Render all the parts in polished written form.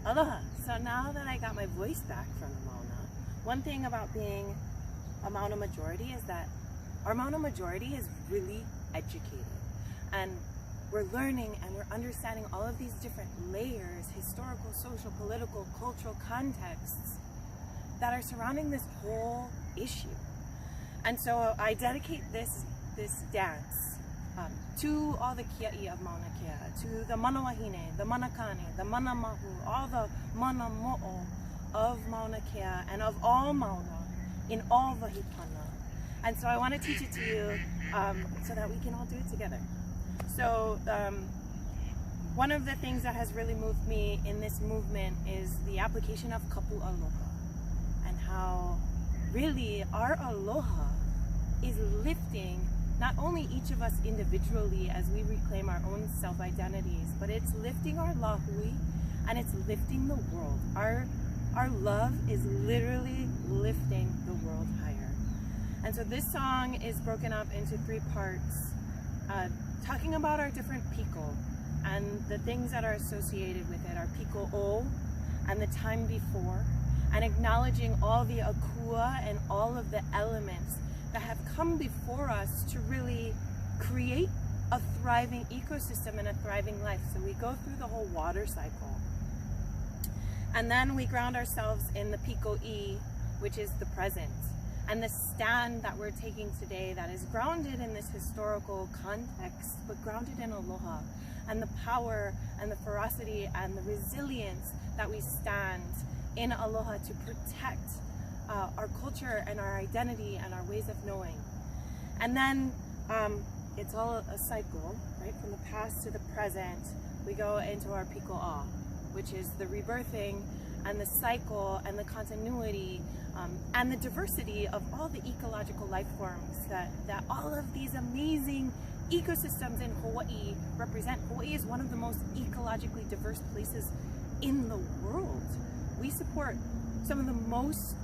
Aloha. So now that I got my voice back from the Mauna, one thing about being a Mauna majority is that our Mauna majority is really educated. And we're learning and we're understanding all of these different layers, historical, social, political, cultural contexts that are surrounding this whole issue. And so I dedicate this dance to all the Kia'i of Mauna Kea, to the mana wahine, the mana kani, the mana mahu, all the mana mo'o of Mauna Kea and of all Mauna in all wahi pana. And so I want to teach it to you so that we can all do it together. So one of the things that has really moved me in this movement is the application of kapu aloha, and how really our aloha is lifting not only each of us individually as we reclaim our own self-identities, but it's lifting our lahui and it's lifting the world. Our love is literally lifting the world higher. And so this song is broken up into 3 parts, talking about our different piko and the things that are associated with it, our piko o and the time before, and acknowledging all the akua and all of the elements that have come before us to really create a thriving ecosystem and a thriving life. So we go through the whole water cycle. And then we ground ourselves in the piko-i, which is the present. And the stand that we're taking today that is grounded in this historical context, but grounded in aloha, and the power and the ferocity and the resilience that we stand in aloha to protect our culture and our identity and our ways of knowing. And then it's all a cycle, right? From the past to the present, we go into our piko'a, which is the rebirthing and the cycle and the continuity and the diversity of all the ecological life forms that all of these amazing ecosystems in Hawaii represent. Hawaii is one of the most ecologically diverse places in the world. We support some of the most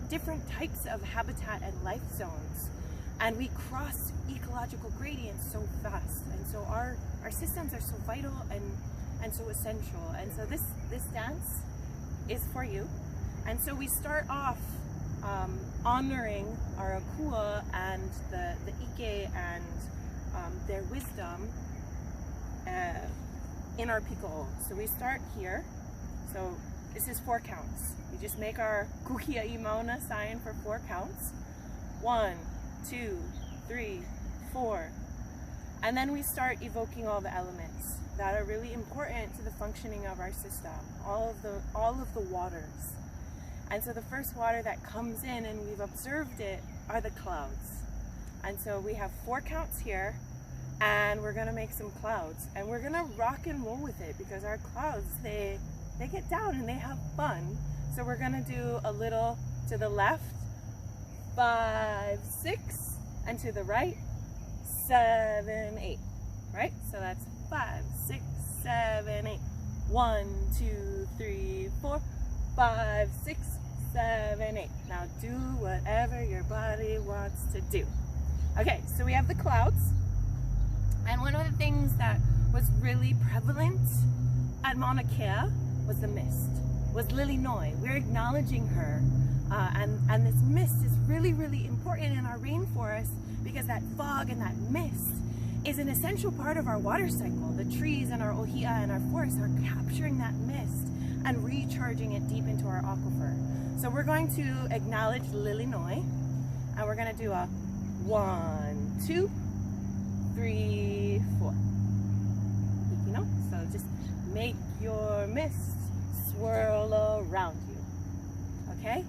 different types of habitat and life zones, and we cross ecological gradients so fast, and so our systems are so vital and so essential. And so this dance is for you. And so we start off honoring our akua and the ike and their wisdom in our piko. So we start here. So this is 4 counts. We just make our Kia'i Mauna sign for 4 counts. 1, 2, 3, 4. And then we start evoking all the elements that are really important to the functioning of our system, all of the waters. And so the first water that comes in, and we've observed it, are the clouds. And so we have 4 counts here, and we're gonna make some clouds, and we're gonna rock and roll with it, because our clouds, they get down and they have fun. So we're gonna do a little to the left, 5, 6, and to the right, 7, 8, right? So that's 5, 6, 7, 8. 1, 2, 3, 4, 5, 6, 7, 8. Now do whatever your body wants to do. Okay, so we have the clouds. And one of the things that was really prevalent at Mauna Kea was the mist, was Lilinoi. We're acknowledging her. And this mist is really, really important in our rainforest, because that fog and that mist is an essential part of our water cycle. The trees and our ohia and our forests are capturing that mist and recharging it deep into our aquifer. So we're going to acknowledge Lilinoi, and we're going to do a 1, 2, 3, 4. You know, so just make your mist swirl around you, okay?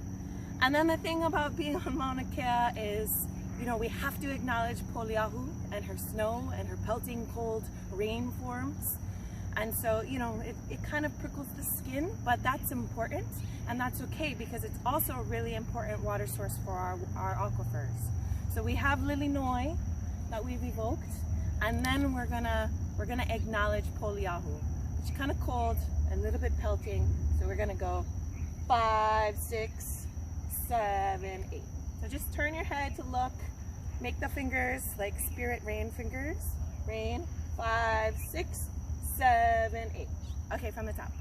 And then the thing about being on Mauna Kea is, you know, we have to acknowledge Poliahu and her snow and her pelting cold rain forms. And so, you know, it kind of prickles the skin, but that's important, and that's okay, because it's also a really important water source for our aquifers. So we have Lilinoi that we've evoked, and then we're gonna acknowledge Poliahu, which is kind of cold and a little bit pelting. So we're gonna go 5, 6, 7, 8. So just turn your head to look, make the fingers like spirit rain fingers. Rain, 5, 6, 7, 8. Okay, from the top.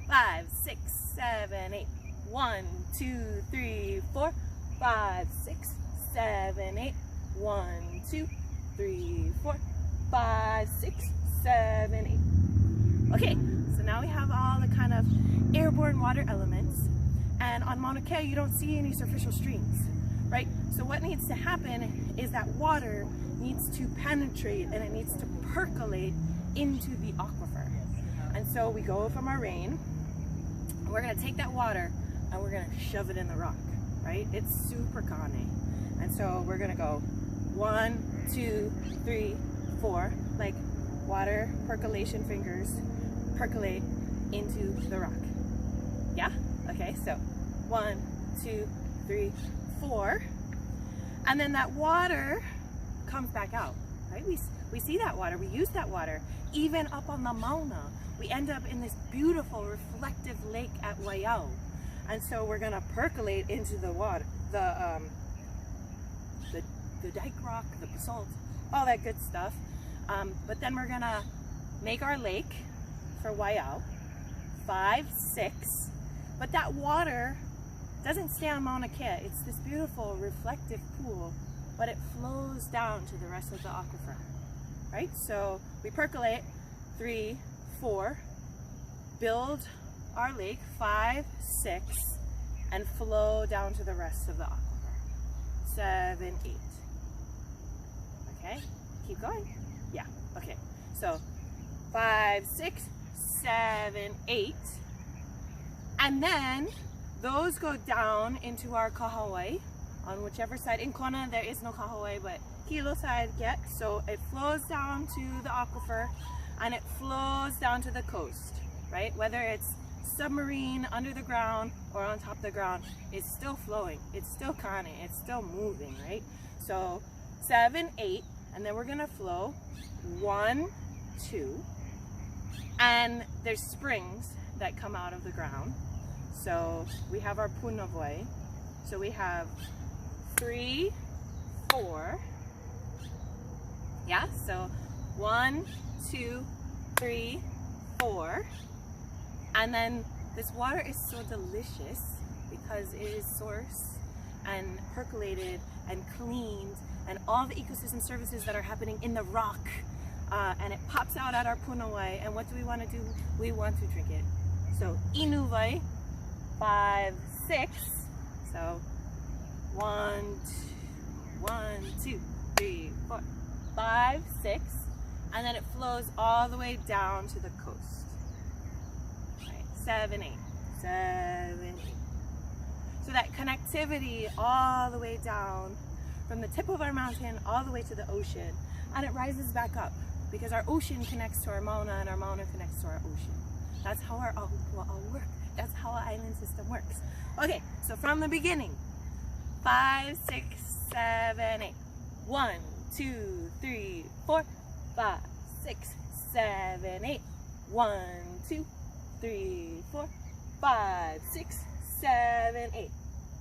5, 6, 7, 8. 1, 2, 3, 4, 5, 6, 7, 8. 1, 2, 3, 4, 5, 6, 7, 8. Okay, so now we have all the kind of airborne water elements, and on Mauna Kea you don't see any superficial streams, right? So what needs to happen is that water needs to penetrate and it needs to percolate into the aquifer. And so we go from our rain, and we're gonna take that water and we're gonna shove it in the rock, right? It's super kane. And so we're gonna go 1, 2, 3, 4, like water percolation fingers percolate into the rock. Yeah? Okay, so 1, 2, 3, 4. And then that water comes back out, right? We see that water, we use that water. Even up on the Mauna, we end up in this beautiful reflective lake at Wahi. And so we're gonna percolate into the water, the dike rock, the basalt, all that good stuff. But then we're gonna make our lake for Wahi, 5, 6. But that water doesn't stay on Mauna Kea. It's this beautiful reflective pool, but it flows down to the rest of the aquifer, right? So we percolate 3, 4, build our lake 5, 6, and flow down to the rest of the aquifer 7, 8. Okay, keep going. Yeah, okay. So 5, 6, 7, 8. And then those go down into our kahawai on whichever side. In Kona there is no kahawai, but Hilo side get. So it flows down to the aquifer and it flows down to the coast, right? Whether it's submarine, under the ground, or on top of the ground, it's still flowing. It's still kane, it's still moving, right? So 7, 8, and then we're gonna flow 1, 2, and there's springs that come out of the ground. So we have our punavoi. So we have 3, 4. Yeah, so 1, 2, 3, 4. And then this water is so delicious because it is sourced and percolated and cleaned and all the ecosystem services that are happening in the rock. And it pops out at our punawai. And what do we want to do? We want to drink it. So inuvai, 5, 6. So 1, 2, 3, 4, 5, 6. And then it flows all the way down to the coast. Right, 7, 8. 7, 8. So that connectivity all the way down from the tip of our mountain all the way to the ocean, and it rises back up because our ocean connects to our Mauna and our Mauna connects to our ocean. That's how our all work. That's how our island system works. Okay, so from the beginning, 5, 6, 7, 8. 1, 2, 3, 4, 5, 6, 7, 8. 1, 2, 3, 4, 5, 6, 7, 8.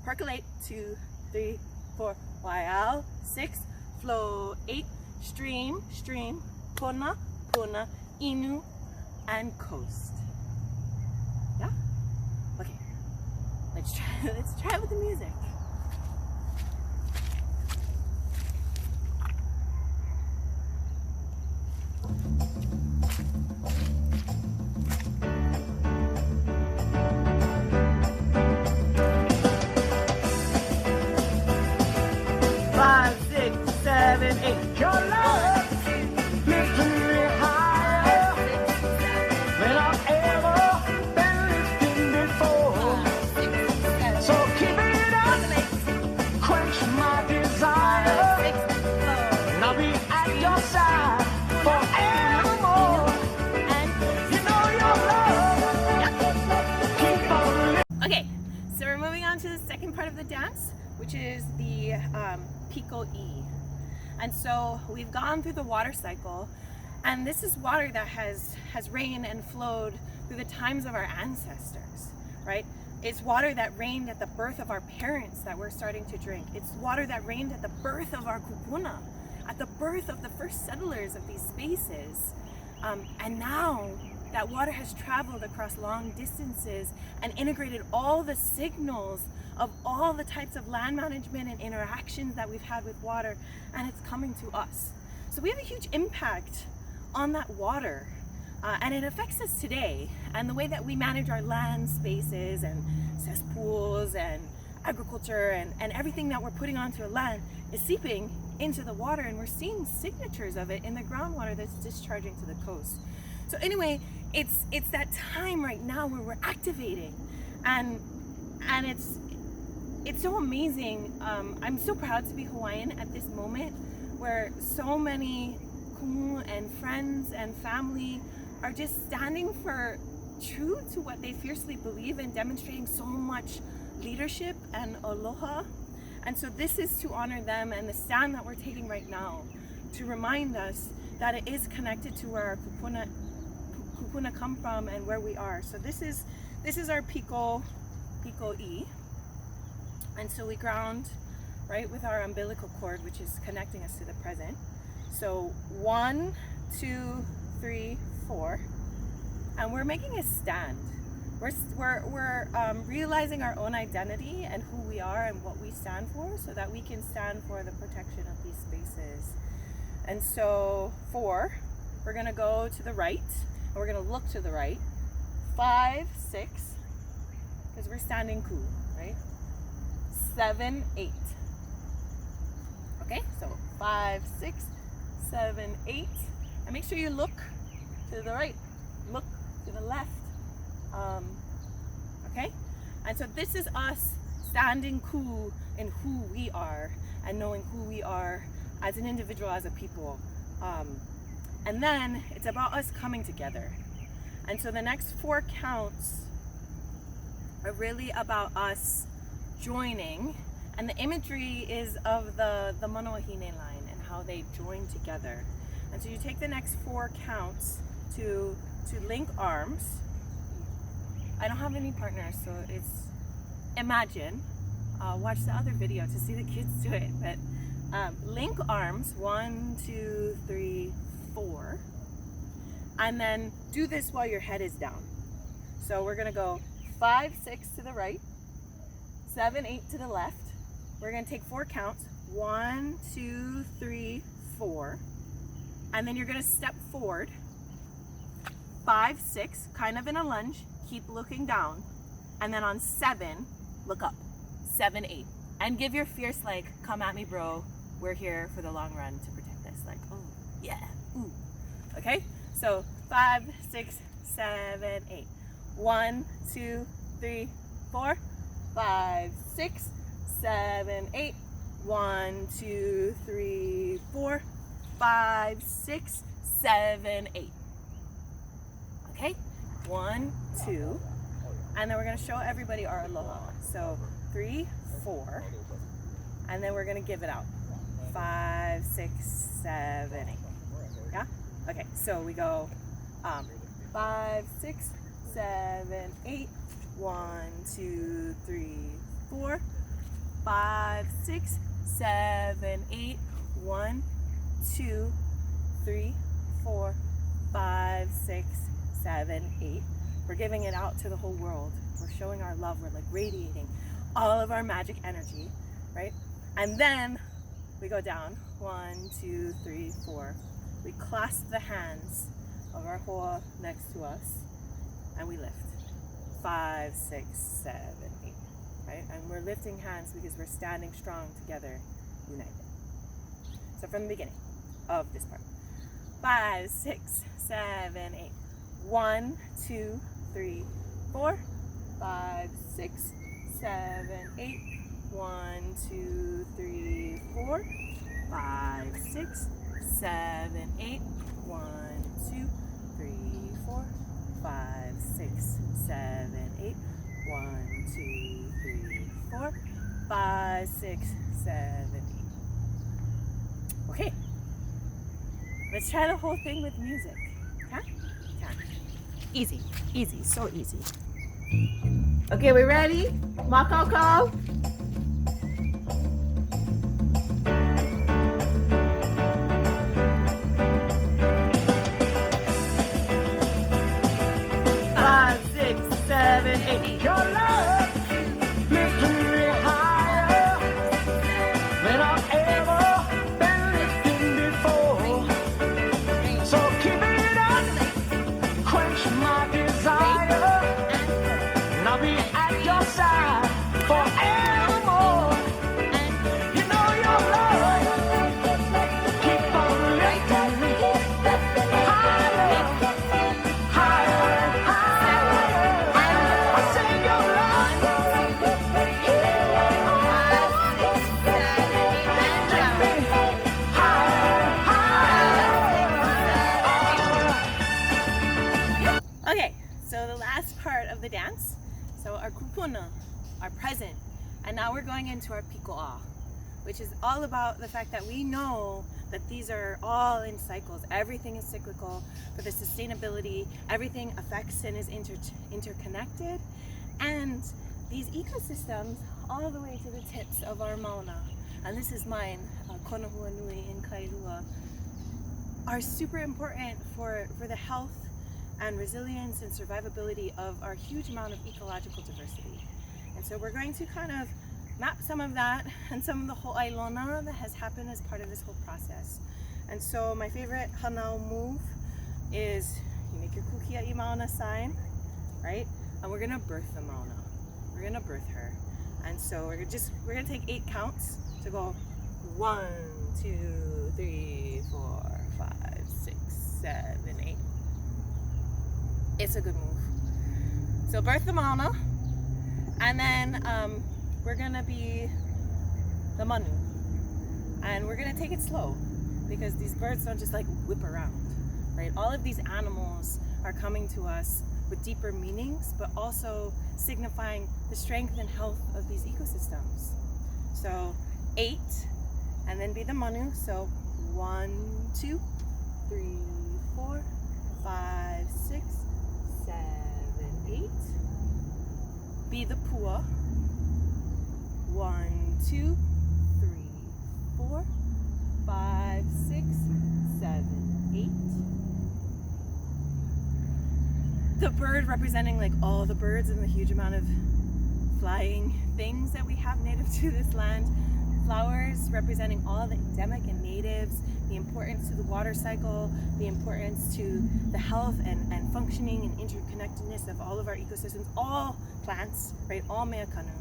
Percolate 2, 3, 4. Wahi, 6. Flow 8. Stream, stream. Puna, puna. Inu, and coast. Yeah? Okay. Let's try it with the music. Your love lifting me higher than I've ever been lifting before. So keep it up, quench my desire, and I'll be at your side forevermore. You know your love, keep on living. Okay, so we're moving on to the second part of the dance, which is the Kia'i. And so we've gone through the water cycle, and this is water that has rained and flowed through the times of our ancestors, right? It's water that rained at the birth of our parents that we're starting to drink. It's water that rained at the birth of our kupuna, at the birth of the first settlers of these spaces. And now that water has traveled across long distances and integrated all the signals of all the types of land management and interactions that we've had with water, and it's coming to us. So we have a huge impact on that water, and it affects us today. And the way that we manage our land spaces and cesspools and agriculture and everything that we're putting onto a land is seeping into the water, and we're seeing signatures of it in the groundwater that's discharging to the coast. So anyway, it's that time right now where we're activating, and it's so amazing. I'm so proud to be Hawaiian at this moment, where so many kumu and friends and family are just standing for true to what they fiercely believe in, demonstrating so much leadership and aloha. And so this is to honor them, and the stand that we're taking right now to remind us that it is connected to where our kupuna come from and where we are. So this is our Pico'i. And so we ground right with our umbilical cord, which is connecting us to the present. So 1, 2, 3, 4, and we're making a stand. We're realizing our own identity and who we are and what we stand for, so that we can stand for the protection of these spaces. And so 4, we're gonna go to the right, and we're gonna look to the right. 5, 6, because we're standing ku, right? 7, 8. Okay, so 5, 6, 7, 8, and make sure you look to the right, look to the left. Okay, and so this is us standing ku in who we are and knowing who we are as an individual, as a people, and then it's about us coming together. And so the next 4 counts are really about us joining, and the imagery is of the Manoahine line and how they join together. And so you take the next 4 counts to link arms. I don't have any partners, so it's imagine. Watch the other video to see the kids do it. But link arms, 1, 2, 3, 4, and then do this while your head is down. So we're gonna go 5, 6 to the right, 7, 8 to the left. We're gonna take 4 counts, 1, 2, 3, 4, and then you're gonna step forward. 5, 6, kind of in a lunge. Keep looking down, and then on 7, look up. 7, 8, and give your fierce, like, come at me, bro. We're here for the long run to protect this. Like, oh yeah, ooh. Okay, so 5, 6, 7, 8. 1, 2, 3, 4, 5, 6, 7, 8. 1, 2, 3, 4, 5, 6, 7, 8. Okay, 1, 2, and then we're gonna show everybody our aloha. So 3, 4, and then we're gonna give it out. 5, 6, 7, 8. Yeah? Okay, so we go 5, 6, 7, 8. 1, 2, 3, 4, 5, 6, 7, 8. 1, 2, 3, 4, 5, 6, 7, 8. We're giving it out to the whole world. We're showing our love. We're like radiating all of our magic energy, right? And then we go down. 1, 2, 3, 4. We clasp the hands of our hoa next to us, and we lift. 5, 6, 7, 8. Right? And we're lifting hands because we're standing strong together, united. So from the beginning of this part. 5, 6, 7, 8. 1, 2, 3, 4, 5, 6, 7, 8. 1, 2, 3, 4, 5, 6, 7, 8. 1, 2, 3, 4, 5, 6, 7, 8. 1, 2, 3, 4, 5, 6, 7, 8. Okay, let's try the whole thing with music. Huh? Easy, easy, so easy. Okay, we ready? Makoko. 8. Your love lifting me higher than I've ever been lifting before. So keep it up, quench my desire, and I'll be at your side forevermore. You know your love keep on lifting me higher, higher and higher. I say your love take me higher and higher. Okay, so the last part of the dance, so our kupuna, our present, and now we're going into our piko'a, which is all about the fact that we know that these are all in cycles. Everything is cyclical for the sustainability. Everything affects and is interconnected. And these ecosystems, all the way to the tips of our mauna, and this is mine, Konahua Nui in Kailua, are super important for the health and resilience and survivability of our huge amount of ecological diversity. And so we're going to kind of map some of that and some of the ho'ailona that has happened as part of this whole process. And so my favorite hanau move is you make your Kia'i Mauna sign, right? And we're gonna birth the mauna. We're gonna birth her. And so we're gonna take 8 counts to go 1, 2, 3, 4, 5, 6, 7, 8. It's a good move. So birth the mauna, and then we're gonna be the manu, and we're gonna take it slow because these birds don't just like whip around, right? All of these animals are coming to us with deeper meanings, but also signifying the strength and health of these ecosystems. So 8, and then be the manu. So 1, 2, 3, 4, 5, 6, 7, 8. Be the pua. 1, 2, 3, 4, 5, 6, 7, 8. The bird representing like all the birds and the huge amount of flying things that we have native to this land. Flowers representing all the endemic and natives, the importance to the water cycle, the importance to the health and functioning and interconnectedness of all of our ecosystems, all plants, right? All mea kanu.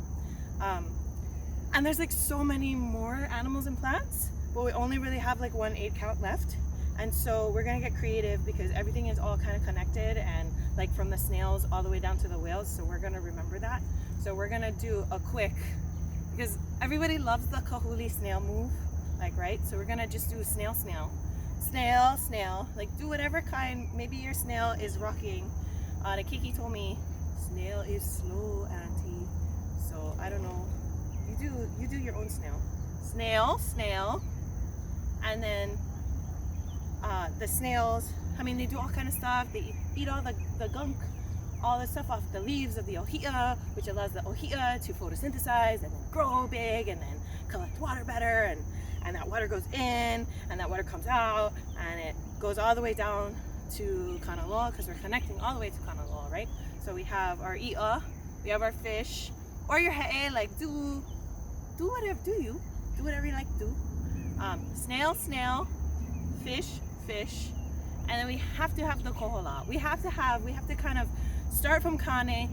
And there's like so many more animals and plants, but we only really have like 1 8 count left. And so we're gonna get creative because everything is all kind of connected, and like from the snails all the way down to the whales. So we're gonna remember that. So we're gonna do a quick, because everybody loves the kahuli snail move, like, right? So we're gonna just do snail, snail, snail, snail, like do whatever kind, maybe your snail is rocking. The Kiki told me, snail is slow, auntie. So I don't know, you do your own snail. Snail, snail, and then the snails, I mean, they do all kind of stuff. They eat all the gunk, all the stuff off the leaves of the ohia, which allows the ohia to photosynthesize and then grow big and then collect water better, and that water goes in and that water comes out and it goes all the way down to Kanaloa, because we're connecting all the way to Kanaloa, right? So we have our i'a, we have our fish, or your he'e, like do whatever you like to do. Snail, snail, fish, fish, and then we have to have the kohola. We have to kind of start from Kane,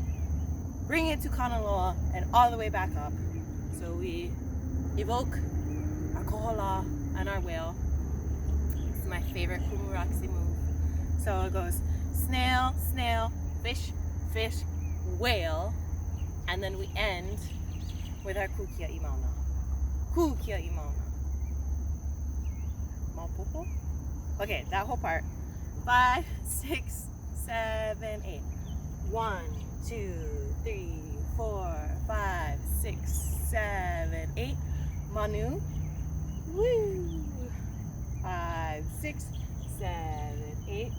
bring it to Kanaloa, and all the way back up. So we evoke our kohola and our whale. It's my favorite kumuraksi move. So it goes snail, snail, fish, fish, whale, and then we end with our Kia'i Mauna. Kia'i Mauna. Maupopo? Okay, that whole part. 5, 6, 7, 8. 1, 2, 3, 4, 5, 6, 7, 8. Manu. Woo! 5, 6, 7, 8.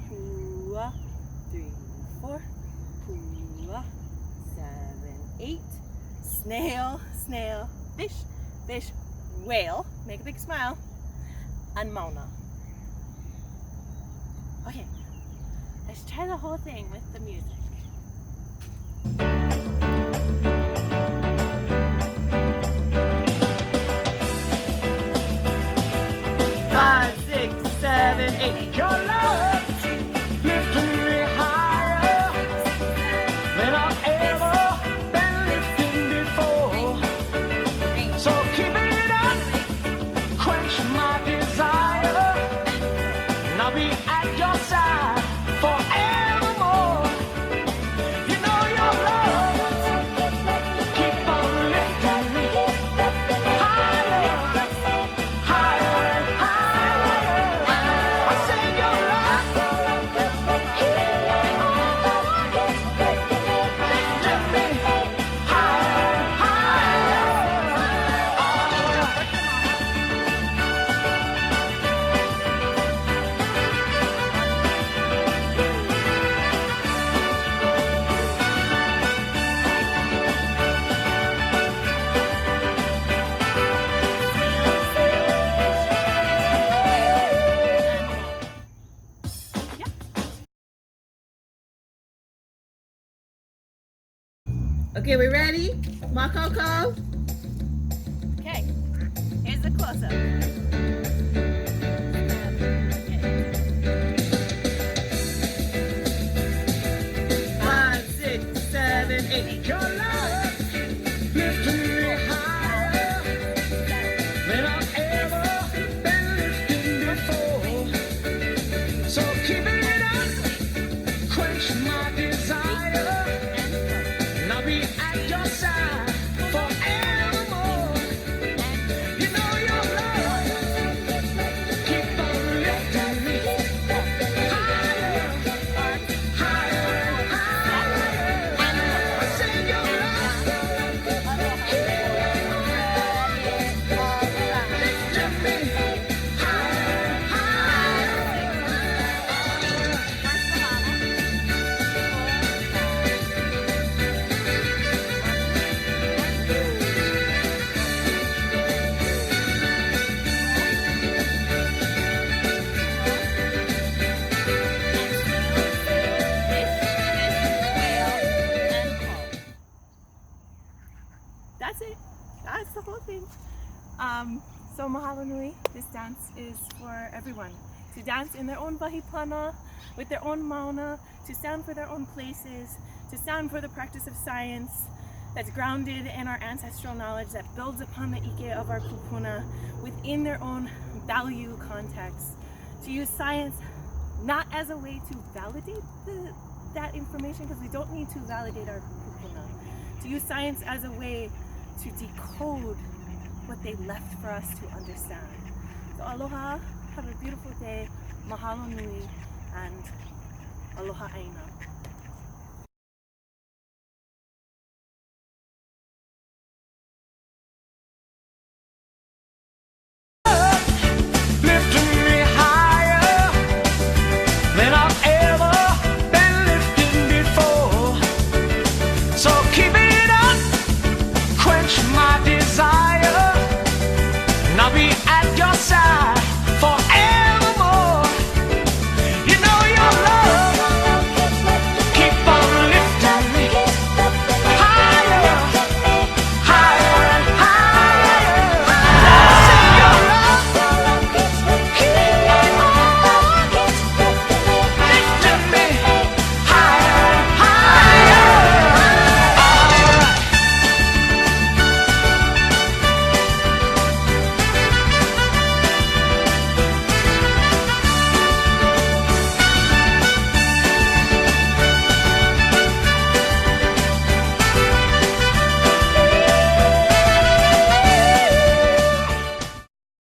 Pua. 3, 4. Pua. 7, 8. Snail, snail, fish, fish, whale. Make a big smile. And Mauna. Okay, let's try the whole thing with the music. Five, six, seven, eight. Your love lifting me higher than I've ever been lifted before. So keep it up, quench my desire, and I'll be at your side forevermore. You know your love keep on lifting me higher, higher and higher. I say your love keep on lifting me higher and higher. Okay, we ready? Makoko? Okay, here's the close-up. Five, six, seven, eight. Your love lifting me higher than I've ever been lifted before. So keep it up, quench my desire, and I'll be at your side forevermore. You know your love keep on lifting me higher, higher and higher. I say your love keep on lifting me higher and That's it. That's the whole thing. So mahalo nui. This dance is for everyone to dance in their own wahi pana, with their own mauna, to stand for their own places, to stand for the practice of science that's grounded in our ancestral knowledge, that builds upon the ike of our kupuna within their own value context. To use science not as a way to validate that information, because we don't need to validate our kupuna. To use science as a way to decode what they left for us to understand. So aloha, have a beautiful day, mahalo nui, and aloha aina.